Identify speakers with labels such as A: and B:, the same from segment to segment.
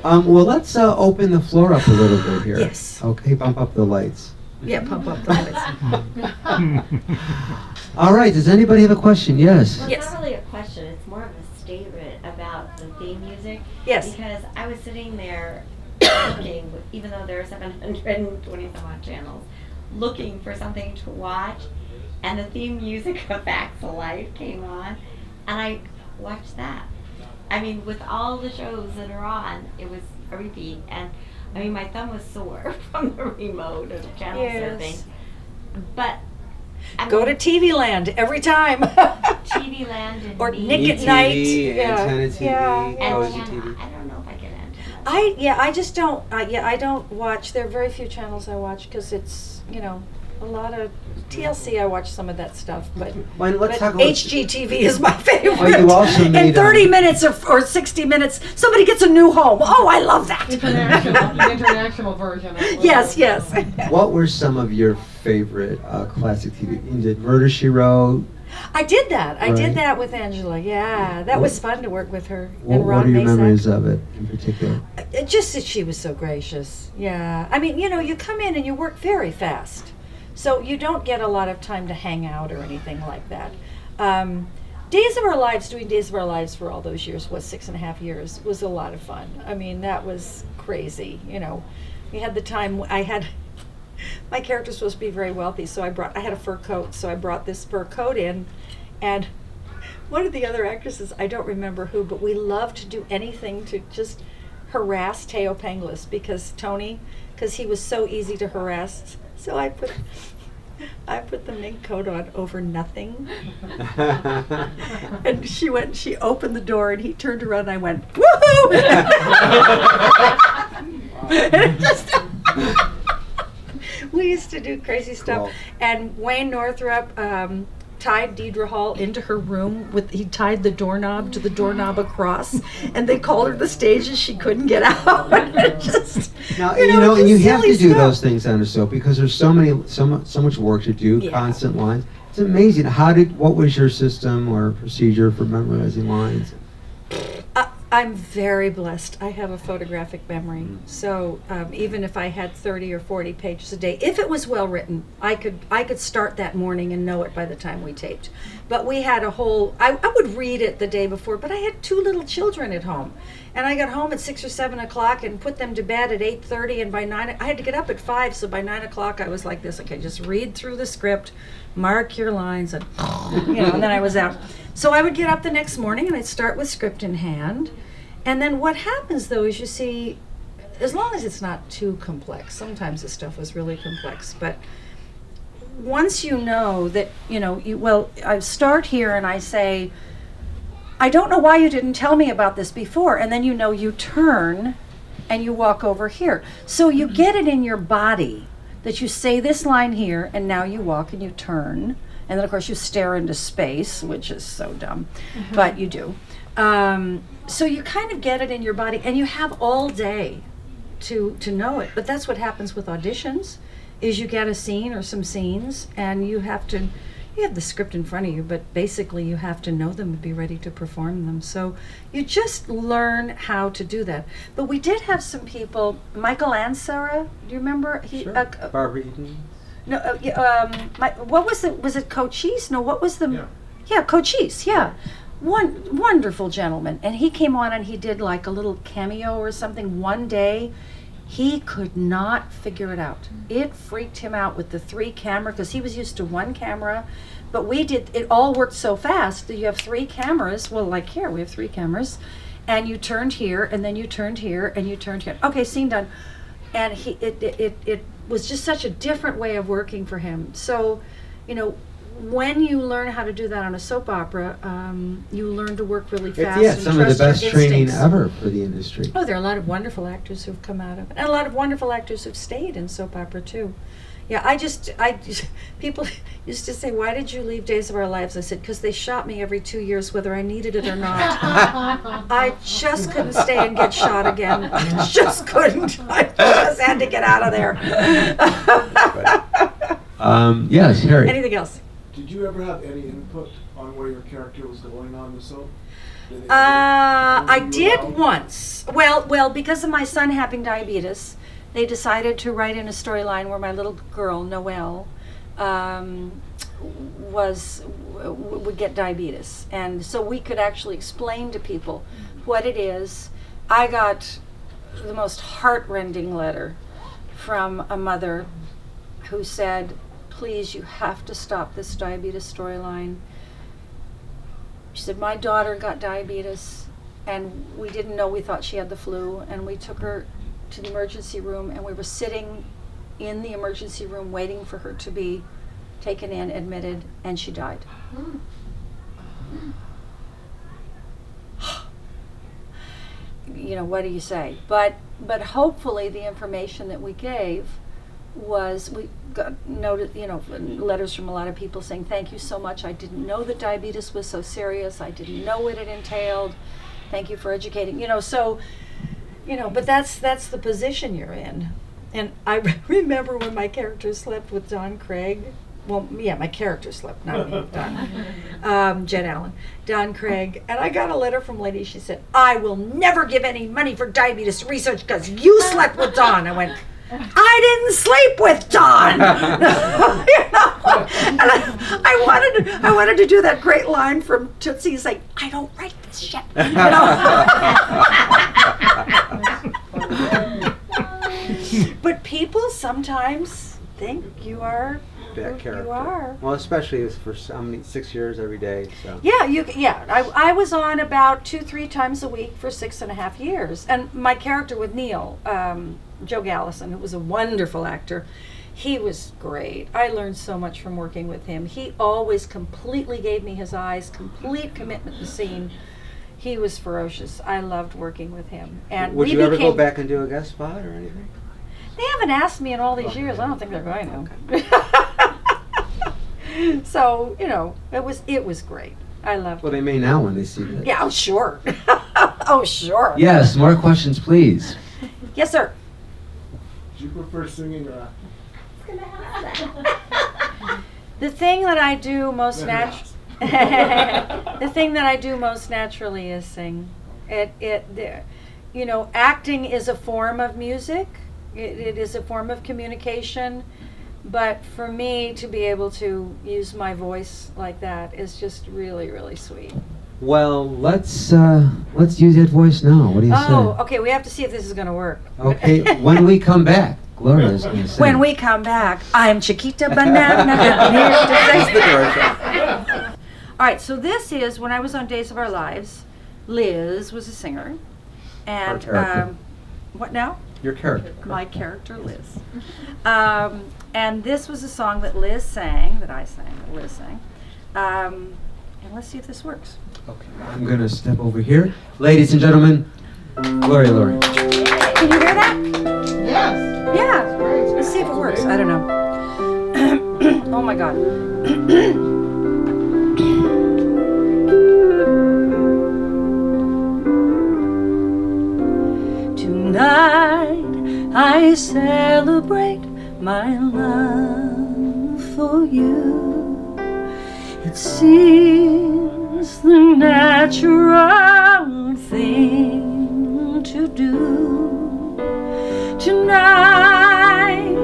A: Well, let's open the floor up a little bit here.
B: Yes.
A: Okay, bump up the lights.
B: Yeah, pump up the lights.
A: All right, does anybody have a question? Yes.
C: Well,
B: Yes.
C: it's not really a question, it's more of a statement about the theme music.
B: Yes.
C: Because I was sitting there looking, even though there are 720 some odd channels, looking for something to watch, and the theme music of Facts of Life came on, and I watched that. I mean, with all the shows that are on, it was a repeat, and I mean, my thumb was sore from the remote of channel
B: Yes.
C: surfing. But I
B: Go to
C: mean,
B: TV Land every time.
C: TV Land and
B: Or
C: Me.
B: Nick at
A: TV,
B: Night.
A: Antenna TV,
B: Yeah.
A: Cozy
C: Antenna.
A: TV.
C: I don't know if I can antenna.
B: I just don't. I don't watch. There are very few channels I watch because it's a lot of TLC. I watch some of that stuff, but
A: Well, let's
B: but
A: talk about
B: HGTV is my favorite.
A: Oh, you also
B: In
A: made,
B: 30 minutes or 60 minutes, somebody gets a new home. Oh, I love that.
D: International version.
B: Yes, yes.
A: What were some of your favorite classic TV? You did Murder, She Wrote.
B: I did that. I
A: Right.
B: did that with Angela. Yeah, that was fun to work with her.
A: What
B: and Ron
A: are your
B: Masak.
A: memories of it in particular?
B: Just that she was so gracious. Yeah. I mean, you come in and you work very fast. So you don't get a lot of time to hang out or anything like that. Days of Our Lives, doing Days of Our Lives for all those years, was 6.5 years, was a lot of fun. I mean, that was crazy. We had the time, my character's supposed to be very wealthy, so I had a fur coat, so I brought this fur coat in, and one of the other actresses, I don't remember who, but we loved to do anything to just harass Teo Penglis because he was so easy to harass. So I put the mink coat on over nothing. And she opened the door and he turned around and I went, woohoo! And it just, we used to do crazy stuff.
A: Cool.
B: And Wayne Northrup tied Deidre Hall into her room he tied the doorknob to the doorknob across, and they called her to the stage and she couldn't get out. Just,
A: Now,
B: just
A: and you have to
B: silly
A: do
B: stuff.
A: those things on a soap because there's so much work to do,
B: Yeah.
A: constant lines. It's amazing. What was your system or procedure for memorizing lines?
B: I'm very blessed. I have a photographic memory. So even if I had 30 or 40 pages a day, if it was well written, I could start that morning and know it by the time we taped. But we had I would read it the day before, but I had 2 little children at home. And I got home at 6 or 7 o'clock and put them to bed at 8:30, and by 9, I had to get up at 5, so by 9 o'clock I was like this, okay, just read through the script, mark your lines, and and then I was out. So I would get up the next morning and I'd start with script in hand. And then what happens though is you see, as long as it's not too complex, sometimes the stuff was really complex, but once you know that, I start here and I say, I don't know why you didn't tell me about this before, and then you turn and you walk over here. So you get it in your body that you say this line here, and now you walk and you turn. And then, of course, you stare into space, which is so dumb, but you do. So you kind of get it in your body, and you have all day to know it. But that's what happens with auditions, is you get a scene or some scenes, and you have the script in front of you, but basically you have to know them and be ready to perform them. So you just learn how to do that. But we did have some people, Michael Ansara, do you remember?
A: Sure. Barbara Eden.
B: No, what was it Cochise? No, what was the? Yeah, Cochise. Yeah, one wonderful gentleman, and he came on and he did like a little cameo or something one day. He could not figure it out. It freaked him out with the 3 camera because he was used to 1 camera, but it all worked so fast that you have 3 cameras. Well, like here we have 3 cameras, and you turned here, and then you turned here, and you turned here. Okay, scene done. And it was just such a different way of working for him. So, when you learn how to do that on a soap opera, you learn to work really fast.
A: It's some of the
B: trust
A: best
B: your
A: training
B: instincts.
A: ever for the industry.
B: Oh, there are a lot of wonderful actors who've come out of it, and a lot of wonderful actors who've stayed in soap opera too. Yeah, people used to say, "Why did you leave Days of Our Lives?" I said, "Because they shot me every 2 years, whether I needed it or not." I just couldn't stay and get shot again. I just couldn't. I just had to get out of there.
A: Yes, Harry.
B: Anything else?
E: Did you ever have any input on where your character was going on the soap?
B: I did once. Well, because of my son having diabetes, they decided to write in a storyline where my little girl, Noelle, would get diabetes. And so we could actually explain to people what it is. I got the most heartrending letter from a mother who said, please, you have to stop this diabetes storyline. She said, my daughter got diabetes and we didn't know, we thought she had the flu, and we took her to the emergency room and we were sitting in the emergency room waiting for her to be taken in, admitted, and she died. You know, what do you say? But hopefully the information that we gave was, we got noted, you know, letters from a lot of people saying, thank you so much. I didn't know that diabetes was so serious. I didn't know what it entailed. Thank you for educating. You know, so, you know, but that's the position you're in. And I remember when my character slept with Don Craig. Well, yeah, my character slept, not me, Don. Jen Allen, Don Craig. And I got a letter from a lady. She said, I will never give any money for diabetes research because you slept with Don. I went, I didn't sleep with Don. You know? And I wanted to do that great line from Tootsie, like, I don't write this shit. You know? But people sometimes think you are
A: That
B: who
A: character.
B: you are.
A: Well, especially for 6 years every day. So.
B: Yeah, I was on about 2-3 times a week for 6.5 years. And my character with Neil, Joe Gallison, who was a wonderful actor, he was great. I learned so much from working with him. He always completely gave me his eyes, complete commitment to the scene. He was ferocious. I loved working with him. And
A: would you ever go back and do a guest spot or anything?
B: They haven't asked me in all these years. I don't think they're going to. So, you know, it was great. I loved it.
A: Well, they may now when they see that.
B: Yeah, oh, sure. Oh, sure.
A: Yes, more questions, please.
B: Yes, sir.
E: Do you prefer singing or acting?
B: The thing that I do most the thing that I do most naturally is sing. You know, acting is a form of music. It is a form of communication. But for me to be able to use my voice like that is just really, really sweet.
A: Well, let's use that voice now. What do you say?
B: Oh, okay. We have to see if this is going to work.
A: Okay, when we come back, Gloria's going to sing.
B: When we come back, I'm Chiquita Banana. I'm here to sing. All right, so this is when I was on Days of Our Lives. Liz was a singer, and
A: Our character.
B: what now?
A: Your character.
B: My character, Liz. And this was a song that Liz sang, that I sang, that Liz sang. And let's see if this works.
A: Okay, I'm going to step over here. Ladies and gentlemen, Gloria Loring.
B: Can you hear that?
E: Yes.
B: Yeah. Let's see if it works. I don't know. Oh my God. Tonight I celebrate my love for you. It seems the natural thing to do. Tonight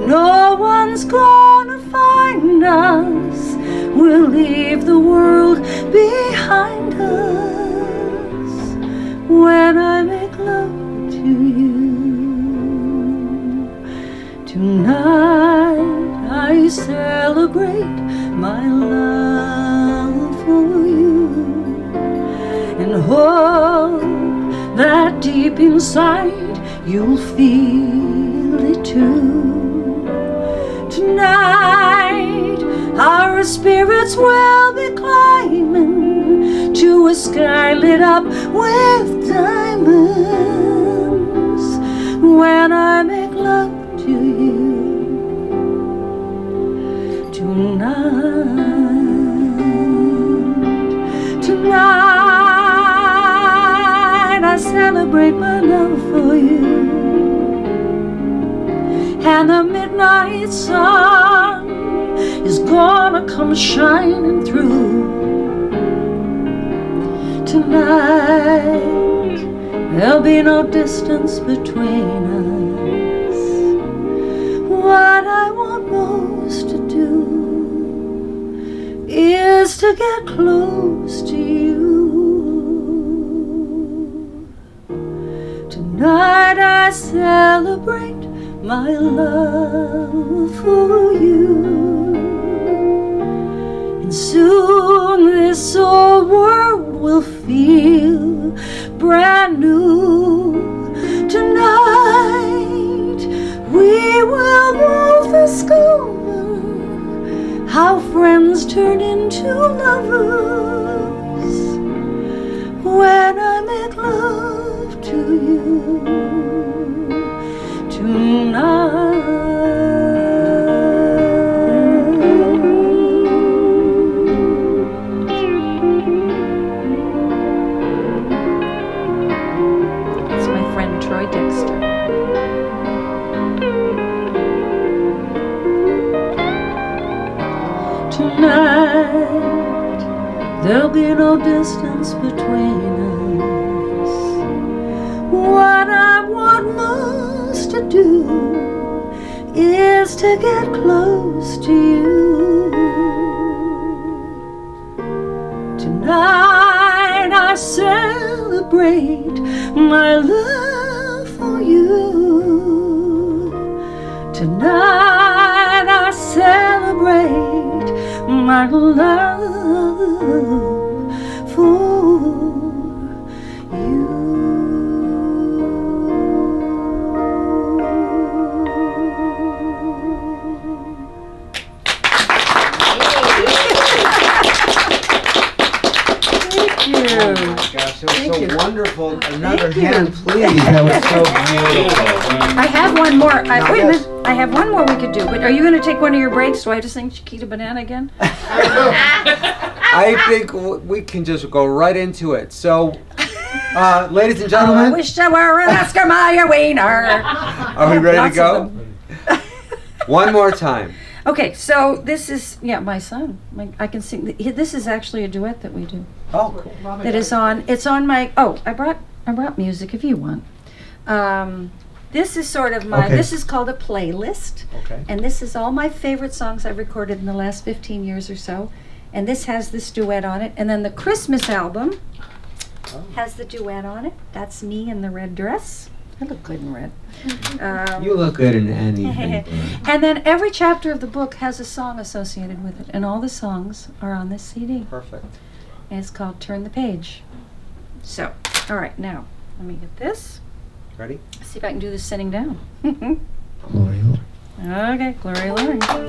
B: no one's gonna find us. We'll leave the world behind us when I make love to you. Tonight I celebrate my love for you and hope that deep inside you'll feel it too. Tonight our spirits will be climbing to a sky lit up with diamonds when I make love to you. Tonight I celebrate my love for you, and the midnight sun is gonna come shining through
F: Tonight, there'll be no distance between us. What I want most to do is to get close to you. Tonight I celebrate my love for you. And soon this old world will feel brand new. Tonight we will both discover how friends turn into lovers when I make love to you tonight. Tonight, there'll be no distance between us. What I want most to do is to get close to you. Tonight I celebrate my love for you. Tonight I celebrate my love for you. Thank you.
A: Oh my gosh, that was
F: Thank
A: so
F: you.
A: wonderful. Another
F: Thank you.
A: hand, please. That was so beautiful.
B: I have one more. Wait a
A: Yes.
B: minute. I have one more we could do. But are you going to take one of your breaks? Do I have to sing Chiquita Banana again?
A: I think we can just go right into it. So, ladies and
B: I
A: gentlemen,
B: wish I were an Oscar Mayer wiener.
A: are we ready
B: Lots
A: to
B: of
A: go? One more time.
B: Okay, so this is my son. I can sing. This is actually a duet that we do.
A: Oh, cool.
B: That is on. It's on my. Oh, I brought music if you want. This is sort of my.
A: Okay.
B: This is called a playlist,
A: Okay.
B: and this is all my favorite songs I've recorded in the last 15 years or so. And this has this duet on it. And then the Christmas album has the duet on it. That's me in the red dress. I look good in red.
A: You look good in anything.
B: And then every chapter of the book has a song associated with it, and all the songs are on this CD.
A: Perfect.
B: And it's called Turn the Page. So, all right, now, let me get this.
A: Ready?
B: See if I can do this sitting down.
A: Gloria.
B: Okay, Gloria Loring. Can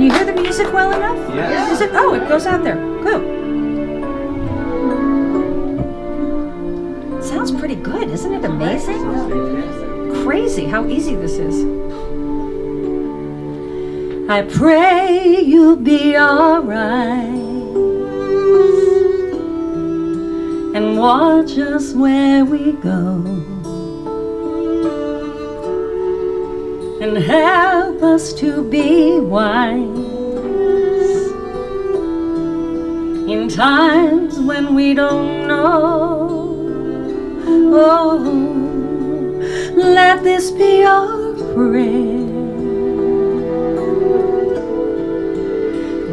B: you hear the music well enough?
A: Yes.
B: Is it? Oh, it goes out there. Good. Sounds pretty good, isn't it amazing? Crazy how easy this is.
F: I pray you'll be alright and watch us where we go and help us to be wise in times when we don't know. Oh, let this be our prayer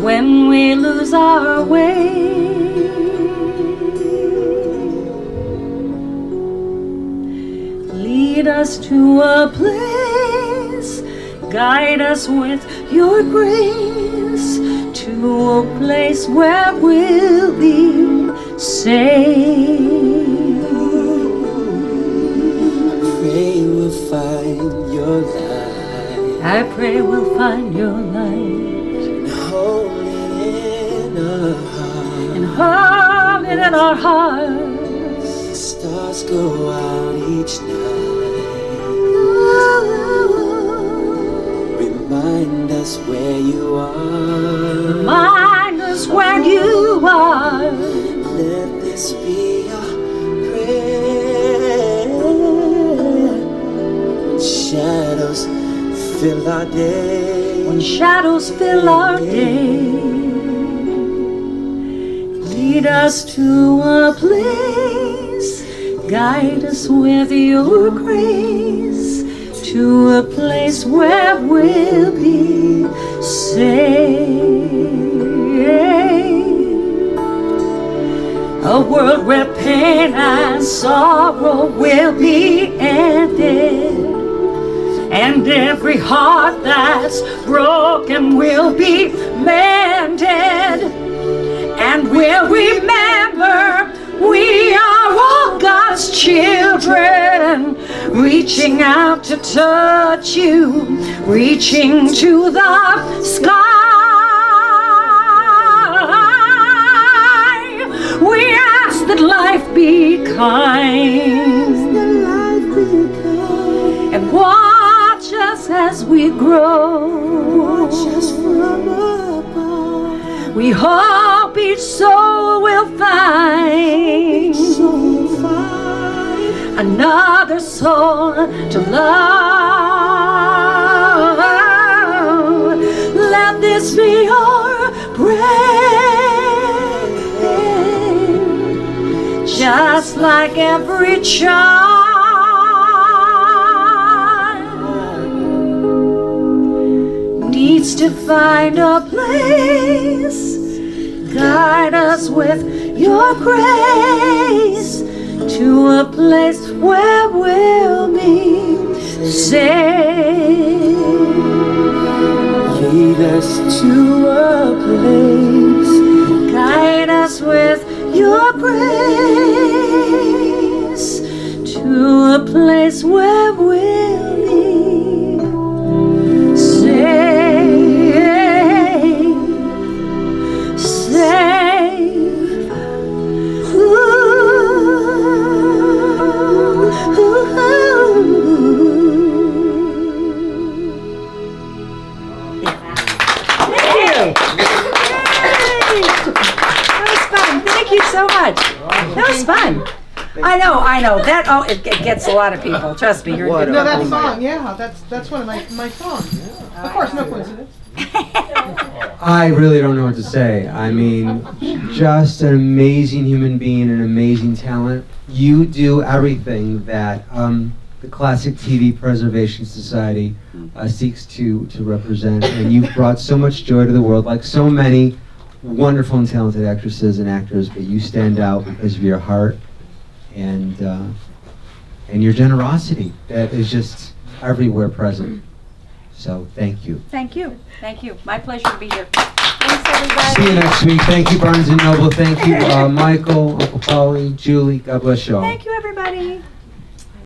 F: when we lose our way. Lead us to a place, guide us with your grace to a place where we'll be safe.
G: Pray we'll find your light.
F: I pray we'll find your light
G: Hold it in our heart.
F: and hold it in our hearts.
G: The stars go out each night. Remind us where you are.
F: Remind us where you are.
G: Let this be our prayer. Shadows fill our day.
F: When shadows fill our day, Lead us to a place, guide us with your grace, to a place where we'll be safe. A world where pain and sorrow will be ended, and every heart that's broken will be mended. And we'll remember we are all God's children, reaching out to touch you, reaching to the sky. We ask that life be kind, and watch us as we grow. We hope each soul will find another soul to love. Let this be your prayer, just like every child needs to find a place. Guide us with your grace to a place where we'll be safe. Lead us to a place, guide us with your grace to a place where we'll be safe.
B: That was fun. I know. That it gets a lot of people. Trust me.
E: What
D: No, that
E: a-
D: song, yeah, that's one of my songs. Of course, no coincidence.
A: I really don't know what to say. I mean, just an amazing human being, an amazing talent. You do everything that the Classic TV Preservation Society seeks to represent, and you've brought so much joy to the world, like so many wonderful and talented actresses and actors, but you stand out because of your heart and your generosity that is just everywhere present. So thank you.
B: Thank you. My pleasure to be here. Thanks, everybody.
A: See you next week. Thank you, Barnes & Noble. Thank you, Michael, Uncle Polly, Julie. God bless you all.
B: Thank you, everybody.